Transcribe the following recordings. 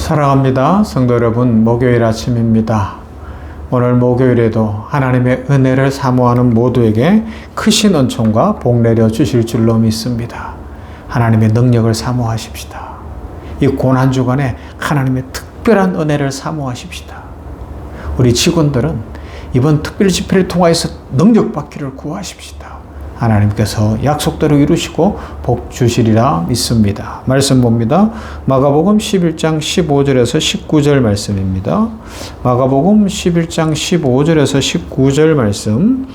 사랑합니다. 성도 여러분, 목요일 아침입니다. 오늘 목요일에도 하나님의 은혜를 사모하는 모두에게 크신 은총과 복 내려 주실 줄로 믿습니다. 하나님의 능력을 사모하십시다. 이 고난주간에 하나님의 특별한 은혜를 사모하십시다. 우리 직원들은 이번 특별 집회를 통하여서 능력 받기를 구하십시다. 하나님께서 약속대로 이루시고 복 주시리라 믿습니다. 말씀 봅니다. 마가복음 11장 15절에서 19절 말씀입니다. 마가복음 11장 15절에서 19절 말씀.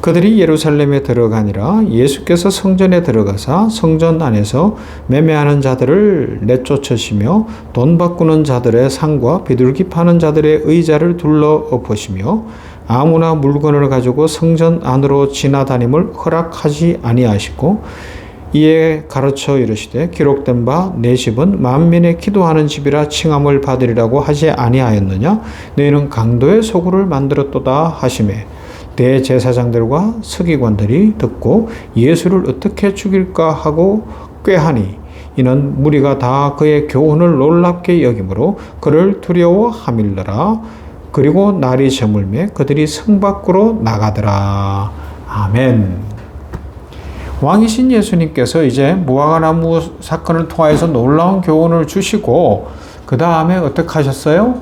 그들이 예루살렘에 들어가니라. 예수께서 성전에 들어가사 성전 안에서 매매하는 자들을 내쫓으시며 돈 바꾸는 자들의 상과 비둘기 파는 자들의 의자를 둘러 엎으시며 아무나 물건을 가지고 성전 안으로 지나다님을 허락하지 아니하시고 이에 가르쳐 이르시되 기록된 바 내 집은 만민의 기도하는 집이라 칭함을 받으리라고 하지 아니하였느냐. 너희는 강도의 소굴을 만들었도다 하시매 대제사장들과 서기관들이 듣고 예수를 어떻게 죽일까 하고 꾀하니 이는 무리가 다 그의 교훈을 놀랍게 여기므로 그를 두려워하밀더라. 그리고 날이 저물매 그들이 성 밖으로 나가더라. 아멘. 왕이신 예수님께서 이제 무화과나무 사건을 통해서 놀라운 교훈을 주시고 그 다음에 어떻게 하셨어요?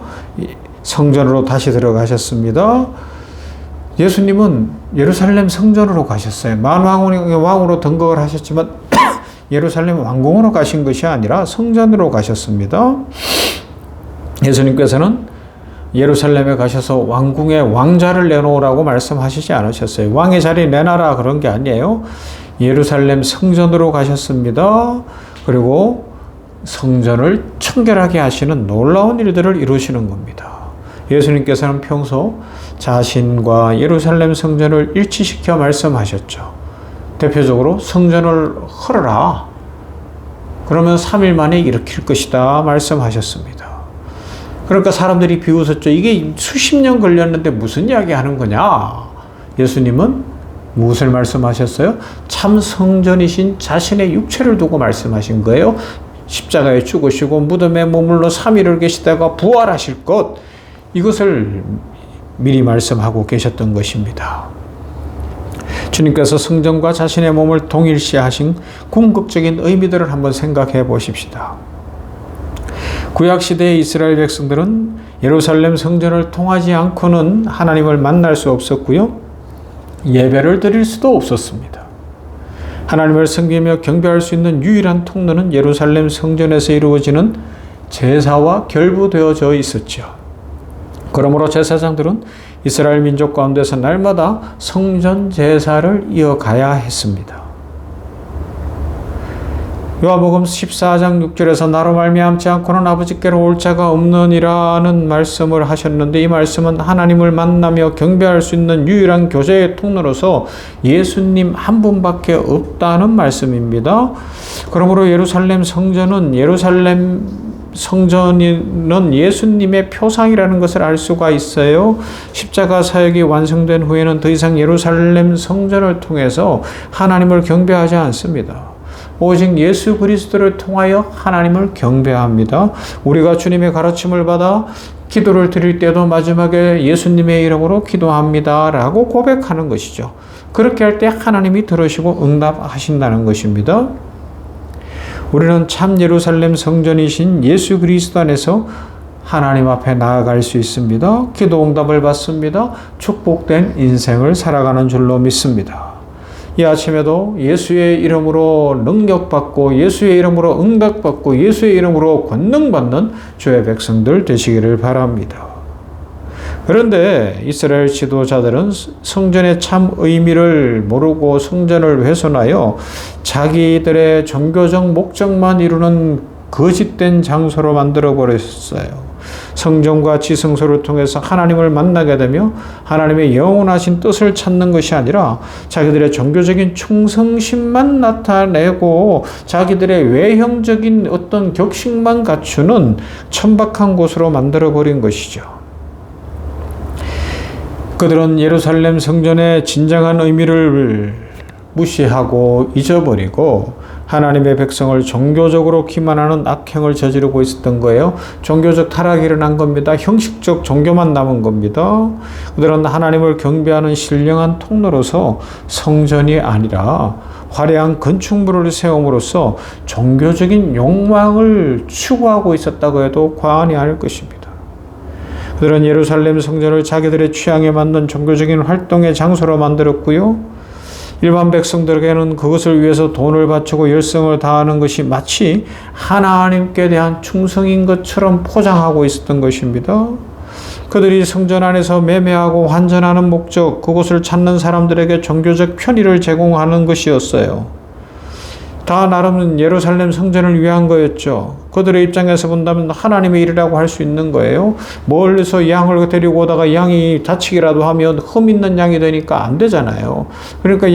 성전으로 다시 들어가셨습니다. 예수님은 예루살렘 성전으로 가셨어요. 만왕의 왕으로 등극을 하셨지만 예루살렘 왕궁으로 가신 것이 아니라 성전으로 가셨습니다. 예수님께서는 예루살렘에 가셔서 왕궁에 왕자를 내놓으라고 말씀하시지 않으셨어요. 왕의 자리 내놔라 그런 게 아니에요. 예루살렘 성전으로 가셨습니다. 그리고 성전을 청결하게 하시는 놀라운 일들을 이루시는 겁니다. 예수님께서는 평소 자신과 예루살렘 성전을 일치시켜 말씀하셨죠. 대표적으로 성전을 헐어라. 그러면 3일 만에 일으킬 것이다 말씀하셨습니다. 그러니까 사람들이 비웃었죠. 이게 수십 년 걸렸는데 무슨 이야기 하는 거냐. 예수님은 무엇을 말씀하셨어요? 참 성전이신 자신의 육체를 두고 말씀하신 거예요. 십자가에 죽으시고 무덤에 머물러 3일을 계시다가 부활하실 것, 이것을 미리 말씀하고 계셨던 것입니다. 주님께서 성전과 자신의 몸을 동일시하신 궁극적인 의미들을 한번 생각해 보십시다. 구약시대의 이스라엘 백성들은 예루살렘 성전을 통하지 않고는 하나님을 만날 수 없었고요. 예배를 드릴 수도 없었습니다. 하나님을 섬기며 경배할 수 있는 유일한 통로는 예루살렘 성전에서 이루어지는 제사와 결부되어져 있었죠. 그러므로 제사장들은 이스라엘 민족 가운데서 날마다 성전 제사를 이어가야 했습니다. 요한복음 14장 6절에서 나로 말미암지 않고는 아버지께로 올 자가 없느니라는 말씀을 하셨는데, 이 말씀은 하나님을 만나며 경배할 수 있는 유일한 교제의 통로로서 예수님 한 분밖에 없다는 말씀입니다. 그러므로 예루살렘 성전은 예수님의 표상이라는 것을 알 수가 있어요. 십자가 사역이 완성된 후에는 더 이상 예루살렘 성전을 통해서 하나님을 경배하지 않습니다. 오직 예수 그리스도를 통하여 하나님을 경배합니다. 우리가 주님의 가르침을 받아 기도를 드릴 때도 마지막에 예수님의 이름으로 기도합니다 라고 고백하는 것이죠. 그렇게 할 때 하나님이 들으시고 응답하신다는 것입니다. 우리는 참 예루살렘 성전이신 예수 그리스도 안에서 하나님 앞에 나아갈 수 있습니다. 기도 응답을 받습니다. 축복된 인생을 살아가는 줄로 믿습니다. 이 아침에도 예수의 이름으로 능력받고 예수의 이름으로 응답받고 예수의 이름으로 권능받는 주의 백성들 되시기를 바랍니다. 그런데 이스라엘 지도자들은 성전의 참 의미를 모르고 성전을 훼손하여 자기들의 종교적 목적만 이루는 거짓된 장소로 만들어 버렸어요. 성전과 지성소를 통해서 하나님을 만나게 되며 하나님의 영원하신 뜻을 찾는 것이 아니라 자기들의 종교적인 충성심만 나타내고 자기들의 외형적인 어떤 격식만 갖추는 천박한 곳으로 만들어버린 것이죠. 그들은 예루살렘 성전의 진정한 의미를 무시하고 잊어버리고 하나님의 백성을 종교적으로 기만하는 악행을 저지르고 있었던 거예요. 종교적 타락이 일어난 겁니다. 형식적 종교만 남은 겁니다. 그들은 하나님을 경배하는 신령한 통로로서 성전이 아니라 화려한 건축물을 세움으로써 종교적인 욕망을 추구하고 있었다고 해도 과언이 아닐 것입니다. 그들은 예루살렘 성전을 자기들의 취향에 맞는 종교적인 활동의 장소로 만들었고요. 일반 백성들에게는 그것을 위해서 돈을 바치고 열성을 다하는 것이 마치 하나님께 대한 충성인 것처럼 포장하고 있었던 것입니다. 그들이 성전 안에서 매매하고 환전하는 목적, 그것을 찾는 사람들에게 종교적 편의를 제공하는 것이었어요. 다 나름 예루살렘 성전을 위한 거였죠. 그들의 입장에서 본다면 하나님의 일이라고 할 수 있는 거예요. 멀리서 양을 데리고 오다가 양이 다치기라도 하면 흠 있는 양이 되니까 안 되잖아요. 그러니까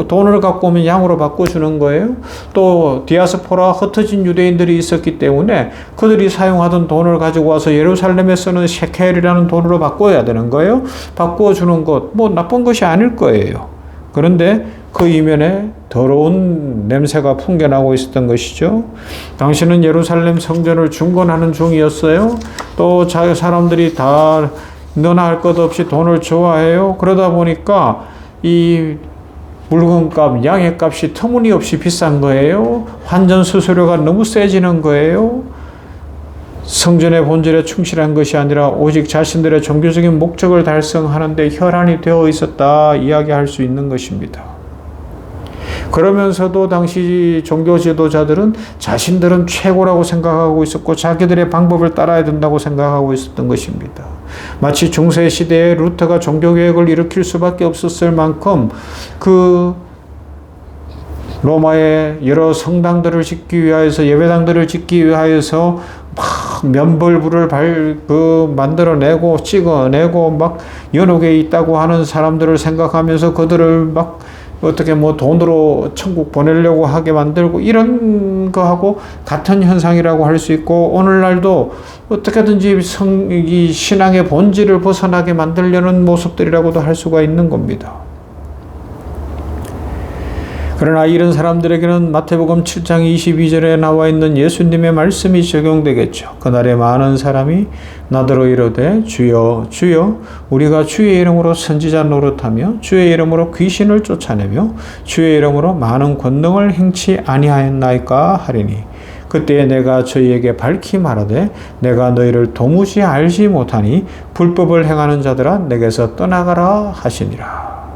돈을 갖고 오면 양으로 바꿔주는 거예요. 또 디아스포라 흩어진 유대인들이 있었기 때문에 그들이 사용하던 돈을 가지고 와서 예루살렘에 쓰는 셰켈이라는 돈으로 바꿔야 되는 거예요. 바꿔주는 것, 뭐 나쁜 것이 아닐 거예요. 그런데 그 이면에 더러운 냄새가 풍겨나고 있었던 것이죠. 당신은 예루살렘 성전을 중건하는 중이었어요. 또 사람들이 다 너나 할 것 없이 돈을 좋아해요. 그러다 보니까 이 물건값, 양의 값이 터무니없이 비싼 거예요. 환전 수수료가 너무 세지는 거예요. 성전의 본질에 충실한 것이 아니라 오직 자신들의 종교적인 목적을 달성하는 데 혈안이 되어 있었다 이야기할 수 있는 것입니다. 그러면서도 당시 종교 지도자들은 자신들은 최고라고 생각하고 있었고 자기들의 방법을 따라야 된다고 생각하고 있었던 것입니다. 마치 중세 시대에 루터가 종교개혁을 일으킬 수밖에 없었을 만큼 그 로마의 여러 성당들을 짓기 위하여서 예배당들을 짓기 위하여서 막 면벌부를 만들어내고 찍어내고 막 연옥에 있다고 하는 사람들을 생각하면서 그들을 막 어떻게 돈으로 천국 보내려고 하게 만들고 이런 거하고 같은 현상이라고 할 수 있고 오늘날도 어떻게든지 이 신앙의 본질을 벗어나게 만들려는 모습들이라고도 할 수가 있는 겁니다. 그러나 이런 사람들에게는 마태복음 7장 22절에 나와 있는 예수님의 말씀이 적용되겠죠. 그날에 많은 사람이 나더러 이르되 주여 주여 우리가 주의 이름으로 선지자 노릇하며 주의 이름으로 귀신을 쫓아내며 주의 이름으로 많은 권능을 행치 아니하였나이까 하리니 그때에 내가 저희에게 밝히 말하되 내가 너희를 도무지 알지 못하니 불법을 행하는 자들아 내게서 떠나가라 하시니라.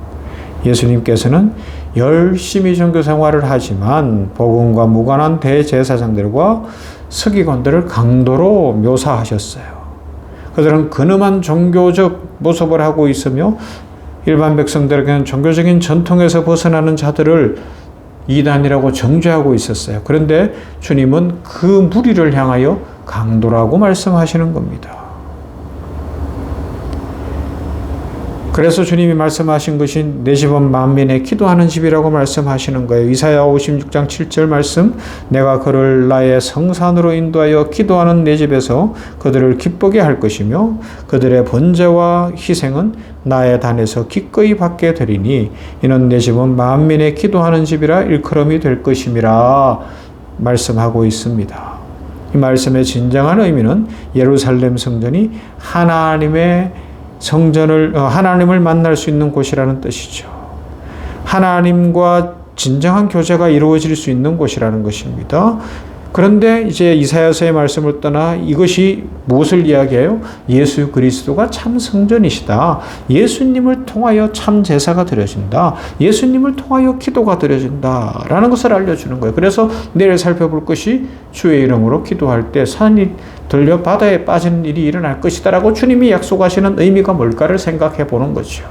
예수님께서는 열심히 종교 생활을 하지만 복음과 무관한 대제사장들과 서기관들을 강도로 묘사하셨어요. 그들은 근엄한 종교적 모습을 하고 있으며 일반 백성들에게는 종교적인 전통에서 벗어나는 자들을 이단이라고 정죄하고 있었어요. 그런데 주님은 그 무리를 향하여 강도라고 말씀하시는 겁니다. 그래서 주님이 말씀하신 것이 내 집은 만민의 기도하는 집이라고 말씀하시는 거예요. 이사야 56장 7절 말씀 내가 그를 나의 성산으로 인도하여 기도하는 내 집에서 그들을 기쁘게 할 것이며 그들의 번제와 희생은 나의 단에서 기꺼이 받게 되리니 이는 내 집은 만민의 기도하는 집이라 일컬음이 될 것임이라 말씀하고 있습니다. 이 말씀의 진정한 의미는 예루살렘 성전이 하나님을 만날 수 있는 곳이라는 뜻이죠. 하나님과 진정한 교제가 이루어질 수 있는 곳이라는 것입니다. 그런데 이제 이사야서의 말씀을 떠나 이것이 무엇을 이야기해요? 예수 그리스도가 참 성전이시다. 예수님을 통하여 참 제사가 드려진다. 예수님을 통하여 기도가 드려진다. 라는 것을 알려주는 거예요. 그래서 내일 살펴볼 것이 주의 이름으로 기도할 때 산이 들려 바다에 빠지는 일이 일어날 것이다 라고 주님이 약속하시는 의미가 뭘까를 생각해 보는 거죠.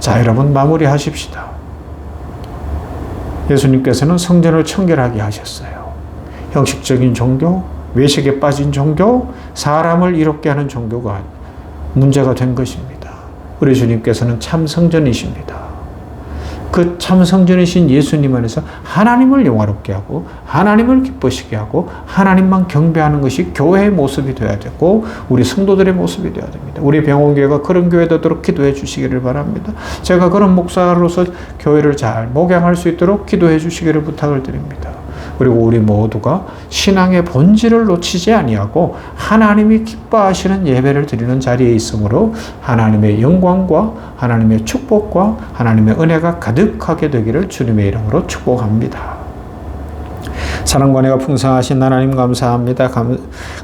자, 여러분 마무리하십시다. 예수님께서는 성전을 청결하게 하셨어요. 형식적인 종교, 외식에 빠진 종교, 사람을 이롭게 하는 종교가 문제가 된 것입니다. 우리 주님께서는 참 성전이십니다. 그 참 성전이신 예수님 안에서 하나님을 영화롭게 하고 하나님을 기쁘시게 하고 하나님만 경배하는 것이 교회의 모습이 되어야 되고 우리 성도들의 모습이 되어야 됩니다. 우리 병원교회가 그런 교회 되도록 기도해 주시기를 바랍니다. 제가 그런 목사로서 교회를 잘 목양할 수 있도록 기도해 주시기를 부탁을 드립니다. 그리고 우리 모두가 신앙의 본질을 놓치지 아니하고 하나님이 기뻐하시는 예배를 드리는 자리에 있으므로 하나님의 영광과 하나님의 축복과 하나님의 은혜가 가득하게 되기를 주님의 이름으로 축복합니다. 사랑과 은혜가 풍성하신 하나님 감사합니다.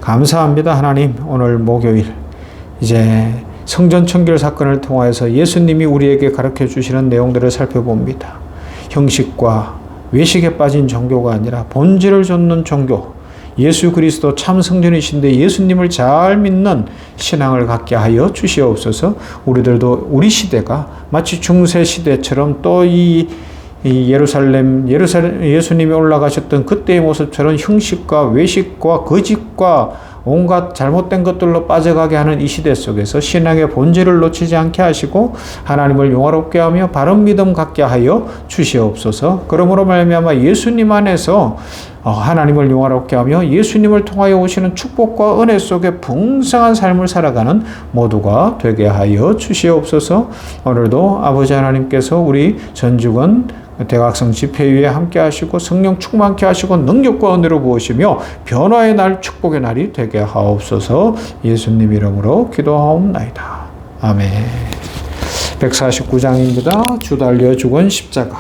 감사합니다. 하나님, 오늘 목요일 이제 성전 청결 사건을 통하여서 예수님이 우리에게 가르쳐 주시는 내용들을 살펴봅니다. 형식과 외식에 빠진 종교가 아니라 본질을 좇는 종교, 예수 그리스도 참 성전이신데 예수님을 잘 믿는 신앙을 갖게 하여 주시옵소서. 우리들도 우리 시대가 마치 중세 시대처럼 또 이 예루살렘 예수님이 올라가셨던 그때의 모습처럼 형식과 외식과 거짓과 온갖 잘못된 것들로 빠져가게 하는 이 시대 속에서 신앙의 본질을 놓치지 않게 하시고 하나님을 영화롭게 하며 바른 믿음 갖게 하여 주시옵소서. 그러므로 말미암아 예수님 안에서 하나님을 영화롭게 하며 예수님을 통하여 오시는 축복과 은혜 속에 풍성한 삶을 살아가는 모두가 되게 하여 주시옵소서. 오늘도 아버지 하나님께서 우리 전주군 대각성 집회위에 함께 하시고 성령 충만케 하시고 능력과 은혜로 부으시며 변화의 날 축복의 날이 되게 하옵소서. 예수님 이름으로 기도하옵나이다. 아멘. 149장입니다. 주 달려 죽은 십자가.